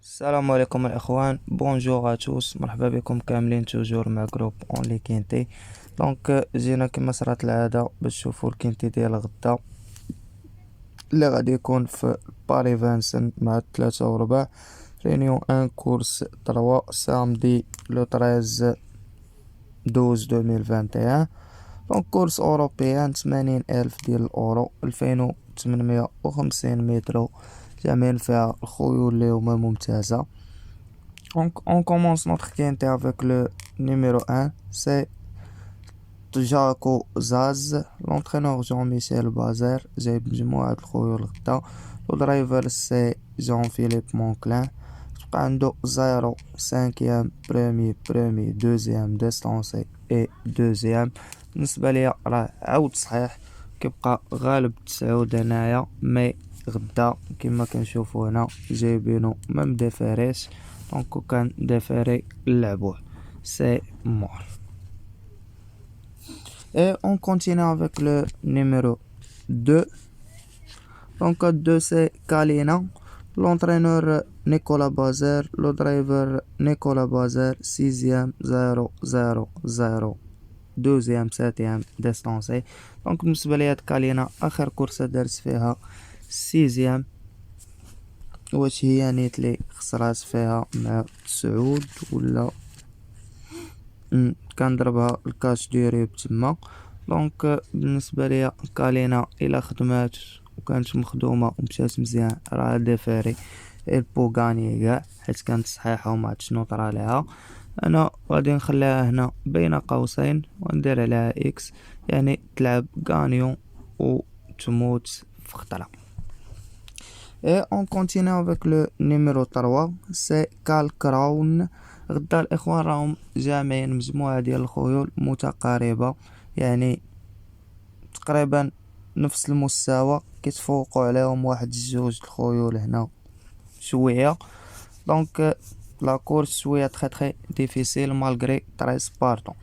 السلام عليكم الاخوان، بونجور توس، مرحبا بكم كاملين توجور مع جروب اونلي كينتي. جينا كما صارت العاده باش نشوفوا الكينتي ديال غدا اللي غادي يكون في باري فانسن مع 3 وربع. رينيون ان كورس 3 سامدي لو 13 12 2021. كورس اوروبيان 80,000 ديال الاورو، 2850 متر، جامعين فيها الخيول اللي هما ممتازة. On commence notre quintet avec le numéro 1, c'est Jaco Zaz, l'entraîneur Jean-Michel Bazer, جايب مجموعة الخيول غدا. le driver c'est Jean-Philippe Monclin. تبقى عنده 0 5e premier 2e ديستانسي et 2e. بالنسبة ليا راه عاود صحيح، كيبقى غالب 9 هنايا، مي غدا كما كنشوفو هنا جايبينو ميم ديفيريش، كان ديفيري نلعبوه سي مور. Et on continue avec le numéro 2. 2 c'est Kalina, l'entraîneur Nicolas Bazer, le driver Nicolas Bazer, 6e 0 0 0 2e 7e ديستانسي. بالنسبة لي هاد كالينا اخر كورسة دارت فيها 6e، واش هي نيت لي خسرات فيها مع سعود ولا كان ضربها الكاش ديري تما. بالنسبه ليا كالينا الا خدمات وكانت مخدومه ومشات مزيان راه ديفيري البو غاني كاع، حيت كانت صحيحه وما عرفتش نوطر عليها. انا غادي نخليها هنا بين قوسين وندير عليها اكس، يعني تلعب غانيون وتموت في خطره. Et on continue avec le numéro 3, c'est Cal Crown. غدا الإخوان راهم جامعين مجموعة ديال الخيول متقاربة، يعني تقريبا نفس المستوى، كيتفوقوا عليهم واحد جوج الخيول هنا شوية. لا كورس شوية تري ديفيسيل مالغري 13 بارتون.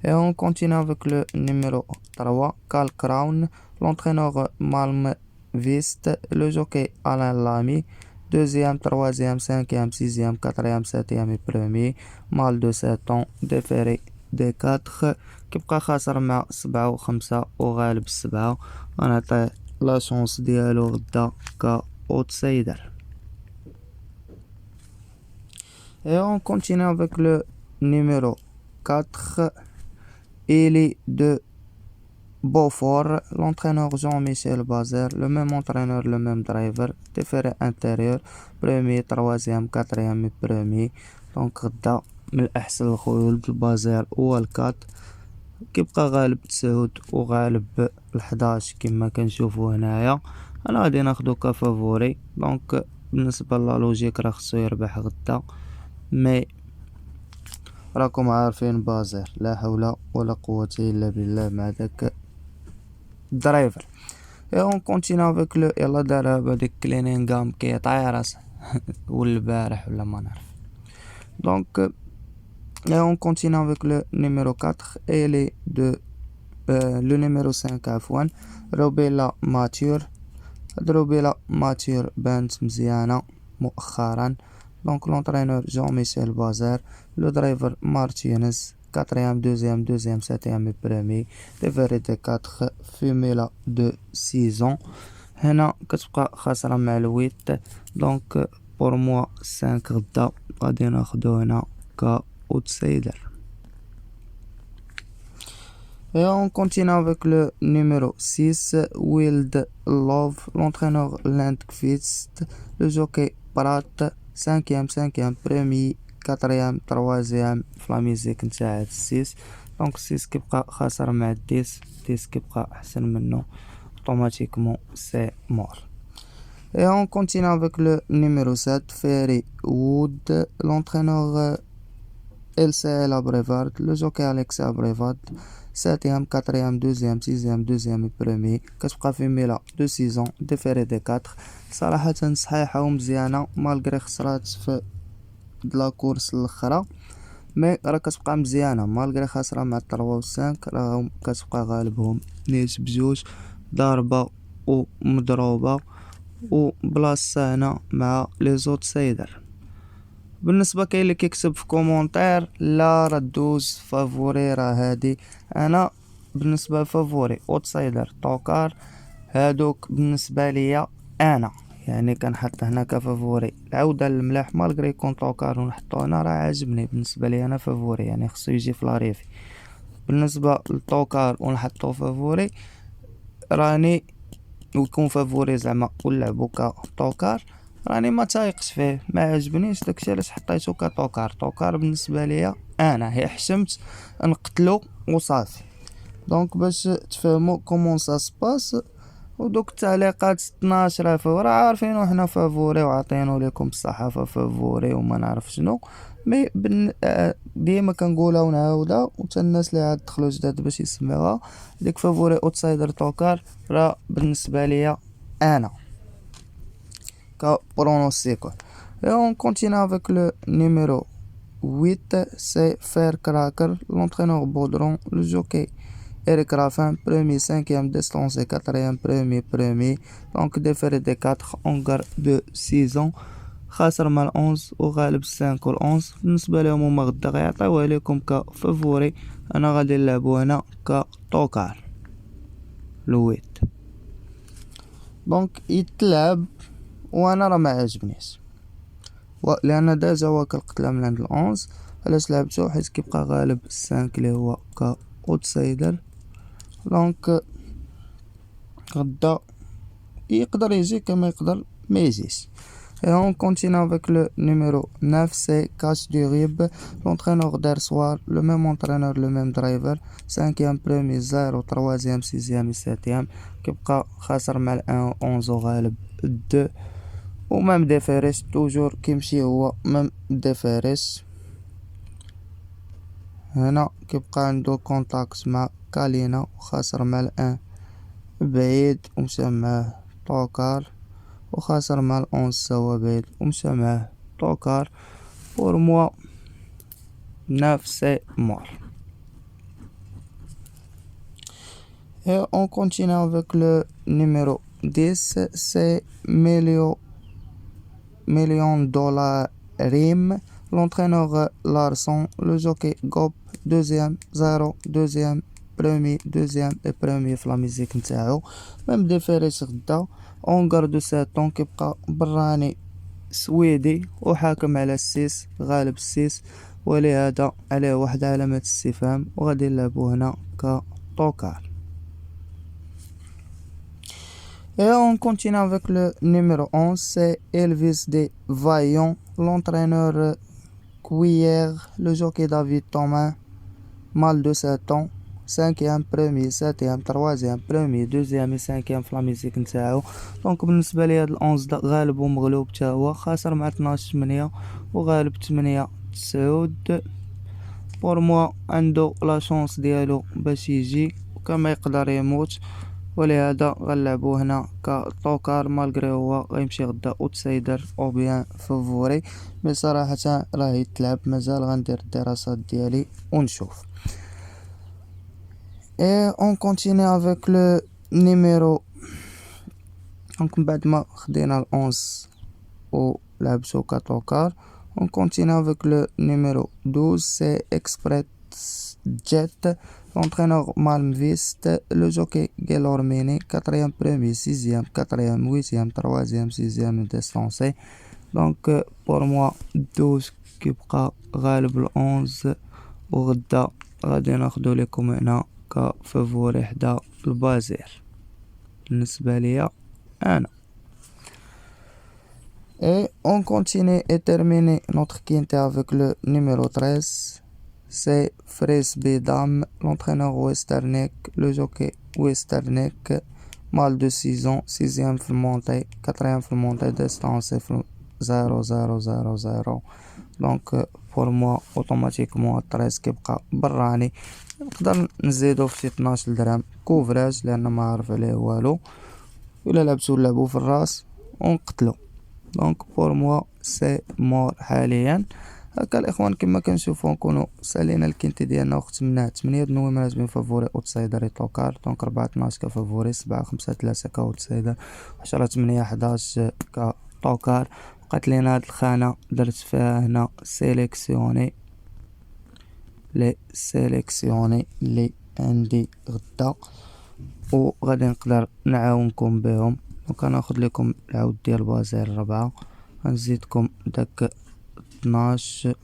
Et on continue avec le numéro 3, Cal Crown, l'entraîneur Malm Viste, le jockey Alain Lamy, 2e 3e 5e 6e 4e 7e et premier, mâle de 7 ans, déféré des 4. كيبقى خاسر مع 7 و 5 وغالب 7. غنعطيه لا شونس ديالو غدا كاوتسايدر. Et on continue avec le numéro 4, Eli de Beaufort, l'entraîneur Jean-Michel Bazer, le même entraîneur, le même driver, déféré intérieur, premier 3e 4e et premier. غدا من الأحسن الخيول بالبازير هو الكات، كيبقى غالب 9 وغالب 11 كما كنشوفو هنايا. انا غادي ناخدو كفافوري، بالنسبة للوجيك راه خصو يربح غدا، مي راكم عارفين بازير لا حول ولا قوة الا بالله مع داك درايفر. Et on continue avec le يلا دارها بهاديك كلينينغام كيطير راسه والبارح ولا ما نعرف. Et on continue avec le numéro 4 et les deux le numéro 5 عفوا روبيلا ماتيور. روبيلا ماتيور بانت مزيانة مؤخرا. l'entraîneur Jean-Michel Bazer, le driver Martinez, 4e 2e 7e et premier, déféré de 4, femelle de 6 ans. هنا كتبقى خاسرة مع الويت، pour moi 5 غدا غادي ناخدو هنا كاوتسايدر. Et on continue avec le numéro 6, Wild Love, l'entraîneur Lindqvist, le jockey Prat, 5e premier 4e 3e في لاميزيك نتاع 6. 6 كيبقى خاسر مع 10 كيبقى احسن منه اوتوماتيكمون سي مور. Et on continue avec le numéro 7, Ferry Wood, l'entraîneur LCL Abrevard, le jockey Alex Abrevard, 7e 4e 2e 6e 2e et premier. كتبقى في ميلا دو 6 ans, déféré des 4. صراحة صحيحة ومزيانة مالغري خسرات في لا كورس الاخرى، مي راه كتبقى مزيانة مالغري خاسرة مع 3 و 5، راهم كتبقى غالبهم نيت بجوج ضاربة ومضروبة وبلاصة هنا مع لي زوت سايدر. بالنسبة كاين اللي كيكتب في كومونتير لا راه دوز فافوري راه هادي. انا بالنسبة لفافوري اوتسايدر توكار، هادوك بالنسبة ليا انا يعني كنحط هنا كفافوري. العودة الملاح مالغري يكون توكار ونحطو هنا راه عاجبني بالنسبة لي انا فافوري، يعني خصو يجي في لاريفي. بالنسبة للتوكار ونحطو فافوري راني ويكون فافوري زعما ونلعبو كتوكار، راني ما تايقش فيه، ما عجبنيش داكشي علاش حطيتو كتوكار. توكار بالنسبه ليا انا هي حشمت نقتلو وصافي. دونك باش تفهموا كومون سا سباس، ودوك التعليقات 12 فهو راه عارفينو حنا فافوري وعطينو لكم الصحافه فافوري وما نعرف شنو. مي ديما كنقولها ونعاودها وتا الناس اللي عاد دخلوا جداد باش يسمعوها، ديك فافوري اوتسايدر توكار راه بالنسبه ليا انا كبرونوستيكو. Et on continue avec le numéro 8, c'est Faircracker, l'entraîneur Baudron, le jockey Eric Raffin, premier, cinquième, distancé, quatrième, premier. Donc déféré des 4, Ongar de 6 ans. خاسر مع 11 وغالب 5 و 11. بالنسبة لهم هما غدا غيعطيوها ليكم كفافوري، انا غادي نلعبو هنا كطوكار لويت. دونك يتلعب وانا راه ما عجبنيش، لان داجا هو كالقتله من عند الأونز. علاش لعبتو؟ حيت كيبقى غالب 5 اللي هو كاوتسايدر. دونك غدا يقدر يجي كما يقدر ما يجيش. Et on continue avec le numéro 9, c'est Cash du Rib, l'entraîneur d'hier soir, le même entraîneur, le même driver, 5e, premier, 0, 3e, 6e et 7e, كيبقى خاسر مع 1 11 وغالب 2. ومام ديفيريس توجور كيمشي هو مام ديفيريس. هنا كيبقى عنده كونتاكت مع كالينا وخاسر مع الان بعيد ومشى معاه طوكار، وخاسر مع الأونز سوا بعيد ومشى معاه طوكار. pour moi 9 c'est mort. Et on continue avec le numéro 10, c'est million dollar Rim, l'entraîneur Larson, le jockey Gop, deuxième, 0, deuxième, premier في لا ميزيك نتاعو. ميم ديفيريس غدا اونغار دو 7 كيبقى براني سويدي وحاكم على السيس غالب السيس، ولهذا عليه واحد علامة استفهام وغادي نلعبو هنا كطوكار. Et on continue avec le numéro 11, c'est Elvis de Vaillant, l'entraîneur Cuillère, le jockey David Thomas, mâle de 7 ans, 5e, premier, 7e, 3e, premier, 2e et 5e في لا ميزيك نتاعو. دونك بالنسبة لي هاد الأونز غالب ومغلوب تا هو، خاسر مع 12 8 وغالب 8 9. بور موا عنده لا شونس ديالو باش يجي وكما يقدر يموت، ولهذا غنلعبو هنا كطوكار مالغري هو غيمشي غدا اوتسايدر او بيان فافوري. مي صراحة راه يتلعب، مازال غندير الدراسات ديالي ونشوف. Et on continue avec le numéro. Donc بعد ما خدينا الأونز و لعبتو كطوكار، on continue avec le numéro 12, c'est Express Jet, l'entraîneur Malmvist, le jockey Gelormini, 4e, premier, 6e, 4e, 8e, 3e, 6e distancé. Donc pour moi 12 كيبقى غالب الأونز، وغدا غادي ناخدو لكم هنا كفافوري حدا البازير بالنسبة ليا أنا. Et on continue et termine notre quinte avec le numéro 13, c'est Frisbee Dam, l'entraîneur Westernick, le jockey Westernick, mâle de 6 ans, 6e في المونتي، 4e في المونتي distancé 0. دونك pour moi automatiquement 13 كيبقى براني. نقدر نزيدو في 12 درهم كوفراج لان ما عارف عليه والو، ولا لعبتو نلعبو في الراس ونقتلو. دونك بور موا سي مور حاليا. هكا الاخوان كما كنشوفو نكونو سالينا الكينتي ديالنا وختمناه. 8 دنوي مراتبين فافوري اوتسايدر طوكار، دونك 4 12 كفافوري، 7 5 3 كاوتسايدر، 10 8 11 كطوكار، بقات لينا هاد الخانة درت فيها هنا سيليكسيوني اللي عندي غدا، وغادي نقدر نعاونكم بهم. دونك غناخد لكم العود ديال بازير 4، غنزيدكم داك 12،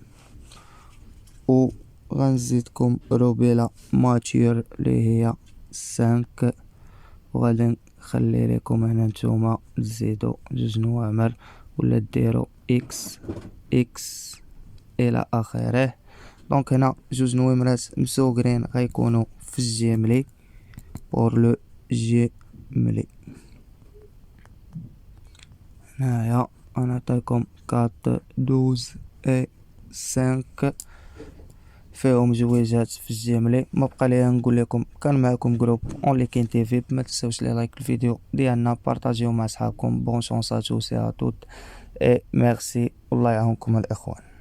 و غنزيدكم روبيلا ماتيور اللي هي 5، وغادي نخلي لكم هنا نتوما تزيدو 2 نوامر ولا ديرو اكس الى اخره. دونك هنا 2 نوامرات مسوقرين غيكونوا في الجيملي بور لو جيملي. هنايا غنعطيكم 4 12 اي 5 فيهم جويجات في الجيملي. ما بقى ليا نقول لكم كان معكم جروب اونلي كاين تي في. ما تنساوش لي لايك الفيديو ديالنا، بارطاجيو مع صحابكم. بون شونس ا توس ا توت اي ميرسي، والله يعاونكم الاخوان.